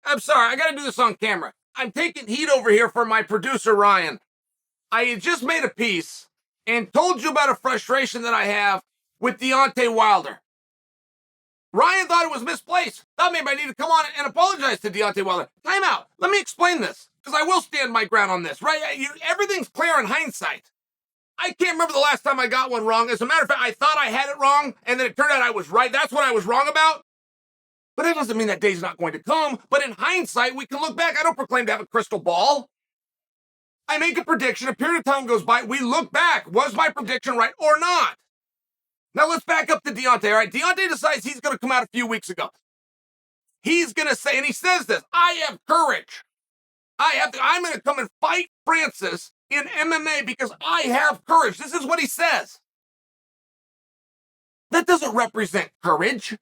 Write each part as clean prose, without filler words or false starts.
I'm sorry, I gotta do this on camera. I'm taking heat over here for my producer, Ryan. I had just made a piece and told you about a frustration that I have with Deontay Wilder. Ryan thought it was misplaced. Thought maybe I need to come on and apologize to Deontay Wilder. Time out. Let me explain this, because I will stand my ground on this, right? Everything's clear in hindsight. I can't remember the last time I got one wrong. As a matter of fact, I thought I had it wrong, and then it turned out I was right. That's what I was wrong about. But that doesn't mean that day's not going to come. But in hindsight, we can look back. I don't proclaim to have a crystal ball. I make a prediction. A period of time goes by. We look back. Was my prediction right or not? Now let's back up to Deontay, all right? Deontay decides he's going to come out a few weeks ago. He's going to say, and he says this, I have courage. I'm going to come and fight Francis in MMA because I have courage. This is what he says. That doesn't represent courage.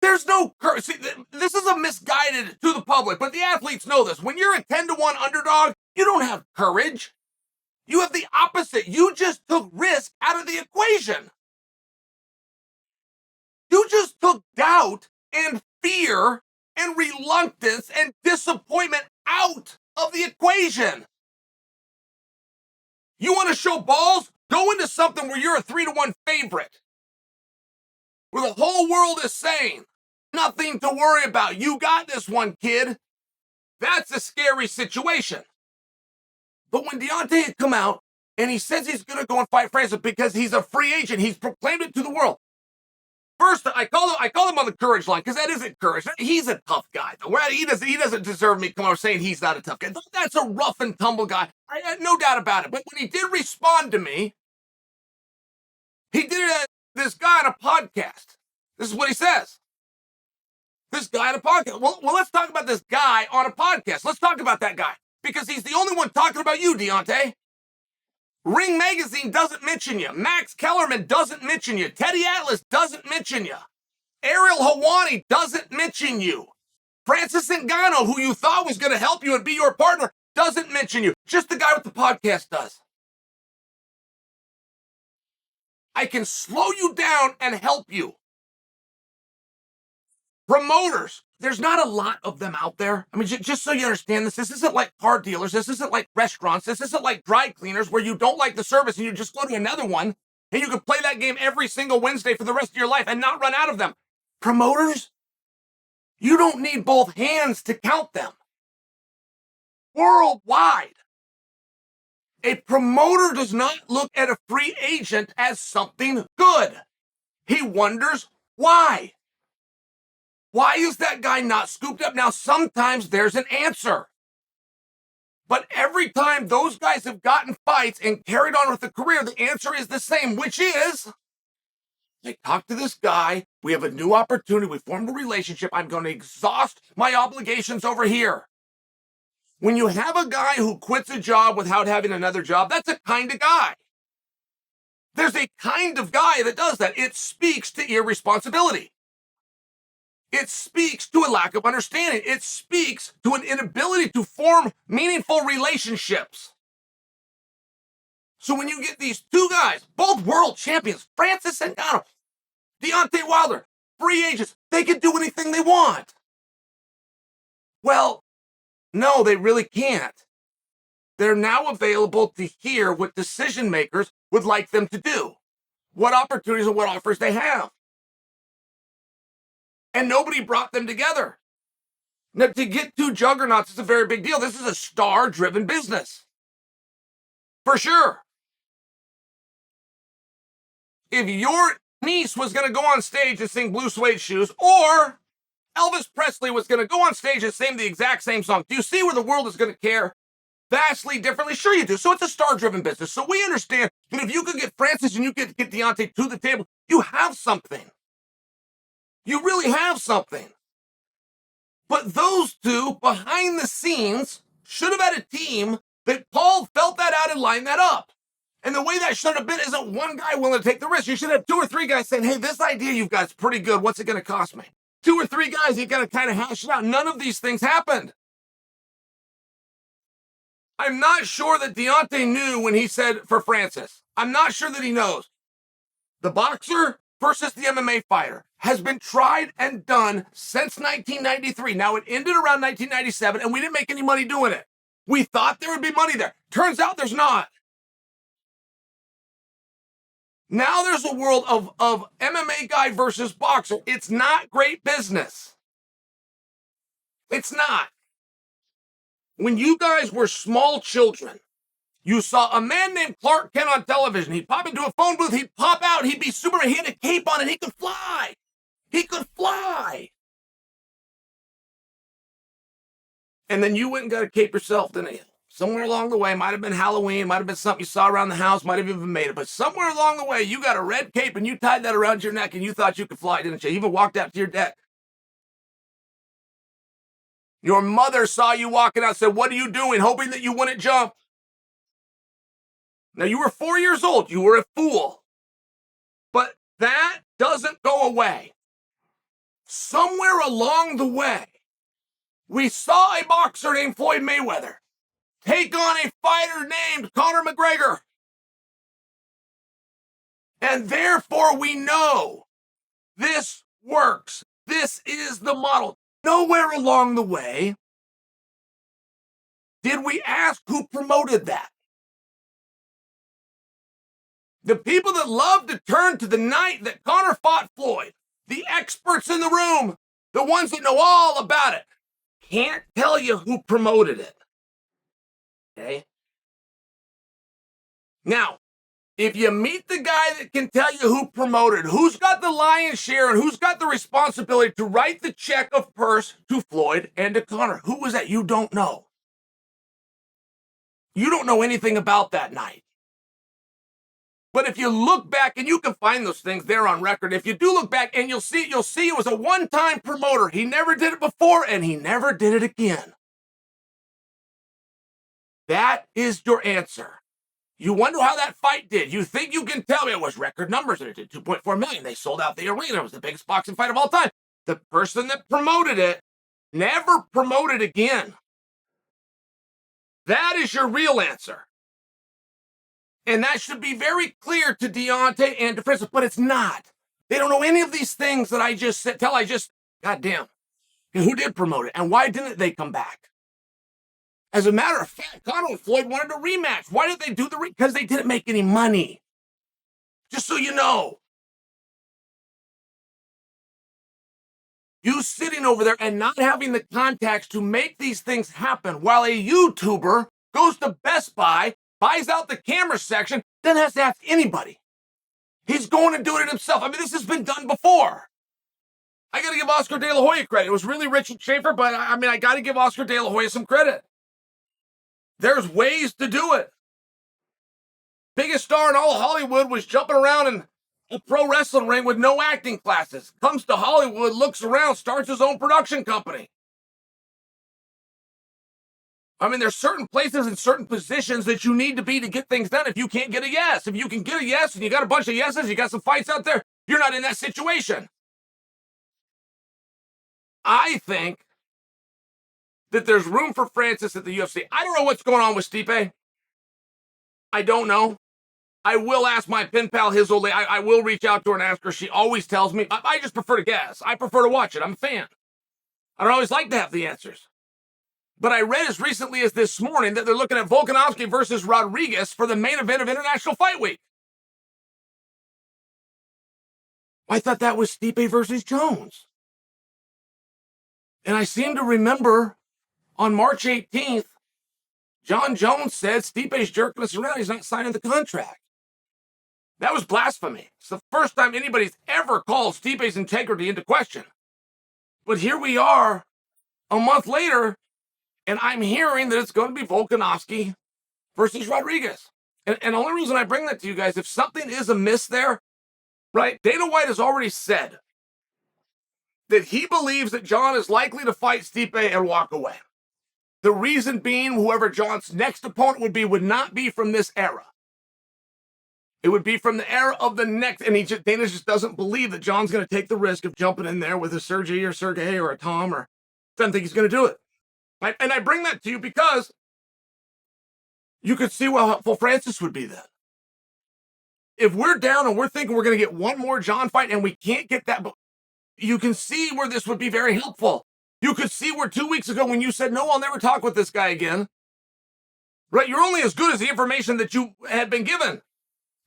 There's no courage. See, this is a misguided to the public, but the athletes know this. When you're a 10-1 underdog, you don't have courage. You have the opposite. You just took risk out of the equation. You just took doubt and fear and reluctance and disappointment out of the equation. You want to show balls? Go into something where you're a 3-1 favorite, where the whole world is saying, nothing to worry about. You got this one, kid. That's a scary situation. But when Deontay had come out and he says he's going to go and fight Francis because he's a free agent, he's proclaimed it to the world. First, I call him on the courage line because that isn't courage. He's a tough guy. He doesn't deserve me coming out saying he's not a tough guy. That's a rough and tumble guy. I had no doubt about it. But when he did respond to me, he did it at this guy on a podcast. This is what he says. This guy on a podcast. Well, let's talk about this guy on a podcast. Let's talk about that guy. Because he's the only one talking about you, Deontay. Ring Magazine doesn't mention you. Max Kellerman doesn't mention you. Teddy Atlas doesn't mention you. Ariel Helwani doesn't mention you. Francis Ngannou, who you thought was going to help you and be your partner, doesn't mention you. Just the guy with the podcast does. I can slow you down and help you. Promoters, there's not a lot of them out there. I mean, just so you understand this isn't like car dealers. This isn't like restaurants. This isn't like dry cleaners where you don't like the service and you just go to another one and you can play that game every single Wednesday for the rest of your life and not run out of them. Promoters, you don't need both hands to count them. Worldwide, a promoter does not look at a free agent as something good. He wonders why. Why is that guy not scooped up? Now, sometimes there's an answer. But every time those guys have gotten fights and carried on with a career, the answer is the same, which is, I talked to this guy. We have a new opportunity. We formed a relationship. I'm going to exhaust my obligations over here. When you have a guy who quits a job without having another job, that's a kind of guy. There's a kind of guy that does that. It speaks to irresponsibility. It speaks to a lack of understanding. It speaks to an inability to form meaningful relationships. So when you get these two guys, both world champions, Francis Ngannou, Deontay Wilder, free agents, they can do anything they want. Well, no, they really can't. They're now available to hear what decision makers would like them to do, what opportunities and what offers they have. And nobody brought them together. Now, to get two juggernauts is a very big deal. This is a star-driven business. For sure. If your niece was going to go on stage and sing Blue Suede Shoes, or Elvis Presley was going to go on stage and sing the exact same song, do you see where the world is going to care vastly differently? Sure you do. So it's a star-driven business. So we understand that if you could get Francis and you could get Deontay to the table, you have something. You really have something. But those two, behind the scenes, should have had a team that Paul felt that out and lined that up. And the way that should have been isn't one guy willing to take the risk. You should have two or three guys saying, hey, this idea you've got is pretty good. What's it going to cost me? Two or three guys, you got to kind of hash it out. None of these things happened. I'm not sure that Deontay knew when he said for Francis. I'm not sure that he knows. The boxer versus the MMA fighter has been tried and done since 1993. Now, it ended around 1997, and we didn't make any money doing it. We thought there would be money there. Turns out there's not. Now there's a world of MMA guy versus boxer. It's not great business. It's not. When you guys were small children, you saw a man named Clark Kent on television. He'd pop into a phone booth, he'd pop out, he'd be Superman, he had a cape on, and he could fly. He could fly. And then you went and got a cape yourself, didn't you? Somewhere along the way, might have been Halloween, might have been something you saw around the house, might have even made it, but somewhere along the way, you got a red cape and you tied that around your neck and you thought you could fly, didn't you? You even walked out to your deck. Your mother saw you walking out and said, "What are you doing?" Hoping that you wouldn't jump. Now, you were 4 years old. You were a fool. But that doesn't go away. Somewhere along the way, we saw a boxer named Floyd Mayweather take on a fighter named Conor McGregor. And therefore, we know this works. This is the model. Nowhere along the way did we ask who promoted that. The people that love to turn to the night that Conor fought Floyd, the experts in the room, the ones that know all about it, can't tell you who promoted it. Okay? Now, if you meet the guy that can tell you who promoted, who's got the lion's share and who's got the responsibility to write the check of purse to Floyd and to Conor, who was that? You don't know. You don't know anything about that night. But if you look back, and you can find those things there on record, if you do look back, and you'll see it was a one-time promoter. He never did it before, and he never did it again. That is your answer. You wonder how that fight did. You think you can tell me it was record numbers. It did 2.4 million. They sold out the arena. It was the biggest boxing fight of all time. The person that promoted it never promoted again. That is your real answer. And that should be very clear to Deontay and to Francis, but it's not. They don't know any of these things that I just said. Goddamn. And who did promote it? And why didn't they come back? As a matter of fact, Conor and Floyd wanted a rematch. Why did they do the because they didn't make any money. Just so you know. You sitting over there and not having the contacts to make these things happen while a YouTuber goes to Best Buy, buys out the camera section, then has to ask anybody. He's going to do it himself. I mean, this has been done before. I got to give Oscar De La Hoya credit. It was really Richard Schaefer, but I got to give Oscar De La Hoya some credit. There's ways to do it. Biggest star in all of Hollywood was jumping around in a pro wrestling ring with no acting classes. Comes to Hollywood, looks around, starts his own production company. I mean, there's certain places and certain positions that you need to be to get things done if you can't get a yes. If you can get a yes and you got a bunch of yeses, you got some fights out there, you're not in that situation. I think that there's room for Francis at the UFC. I don't know what's going on with Stipe. I don't know. I will ask my pen pal, his old lady. I will reach out to her and ask her. She always tells me. I just prefer to guess. I prefer to watch it. I'm a fan. I don't always like to have the answers. But I read as recently as this morning that they're looking at Volkanovski versus Rodriguez for the main event of International Fight Week. I thought that was Stipe versus Jones. And I seem to remember on March 18th, Jon Jones said Stipe's jerking us around. He's not signing the contract. That was blasphemy. It's the first time anybody's ever called Stipe's integrity into question. But here we are a month later, and I'm hearing that it's going to be Volkanovski versus Rodriguez. And the only reason I bring that to you guys, if something is amiss there, right? Dana White has already said that he believes that Jon is likely to fight Stipe and walk away. The reason being, whoever Jon's next opponent would not be from this era. It would be from the era of the next, and Dana just doesn't believe that Jon's going to take the risk of jumping in there with a Sergey or a Tom, or doesn't think he's going to do it. Right? And I bring that to you because you could see how helpful Francis would be then. if we're down and we're thinking we're going to get one more Jon fight and we can't get that, you can see where this would be very helpful. You could see where 2 weeks ago when you said, no, I'll never talk with this guy again. Right? You're only as good as the information that you had been given.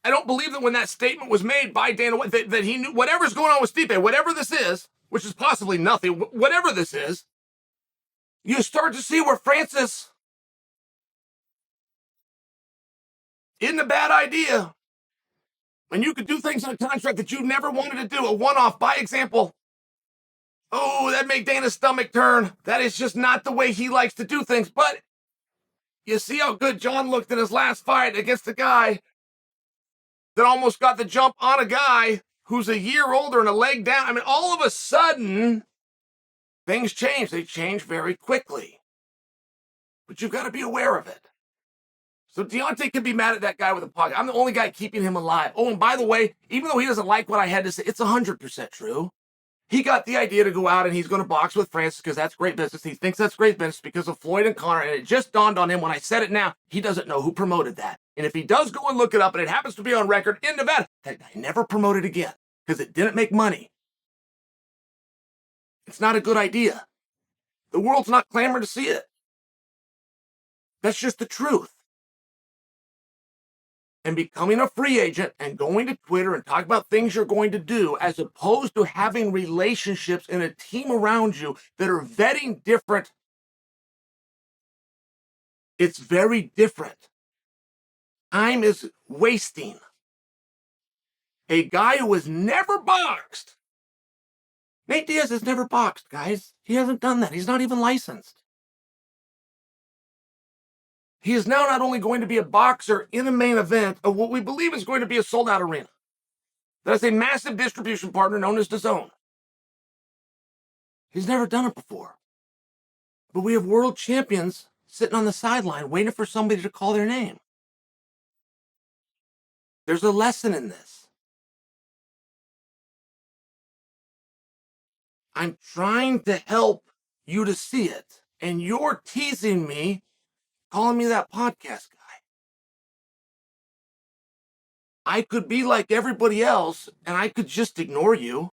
I don't believe that when that statement was made by Dana White, that he knew whatever's going on with Stipe, whatever this is, which is possibly nothing, whatever this is, you start to see where Francis isn't a bad idea. And you could do things in a contract that you never wanted to do, a one-off, by example. Oh, that made Dana's stomach turn. That is just not the way he likes to do things. But you see how good Jon looked in his last fight against the guy that almost got the jump on a guy who's a year older and a leg down. I mean, all of a sudden, things change. They change very quickly. But you've got to be aware of it. So Deontay can be mad at that guy with a pocket. I'm the only guy keeping him alive. Oh, and by the way, even though he doesn't like what I had to say, it's 100% true. He got the idea to go out and he's going to box with Francis because that's great business. He thinks that's great business because of Floyd and Conor. And it just dawned on him when I said it now, he doesn't know who promoted that. And if he does go and look it up and it happens to be on record in Nevada, that guy never promoted again because it didn't make money. It's not a good idea. The world's not clamoring to see it. That's just the truth. And becoming a free agent and going to Twitter and talk about things you're going to do, as opposed to having relationships and a team around you that are vetting different, it's very different. Time is wasting. A guy who has never boxed. Nate Diaz has never boxed, guys. He hasn't done that. He's not even licensed. He is now not only going to be a boxer in a main event of what we believe is going to be a sold-out arena. That is a massive distribution partner known as DAZN. He's never done it before. But we have world champions sitting on the sideline waiting for somebody to call their name. There's a lesson in this. I'm trying to help you to see it, and you're teasing me, calling me that podcast guy. I could be like everybody else, and I could just ignore you.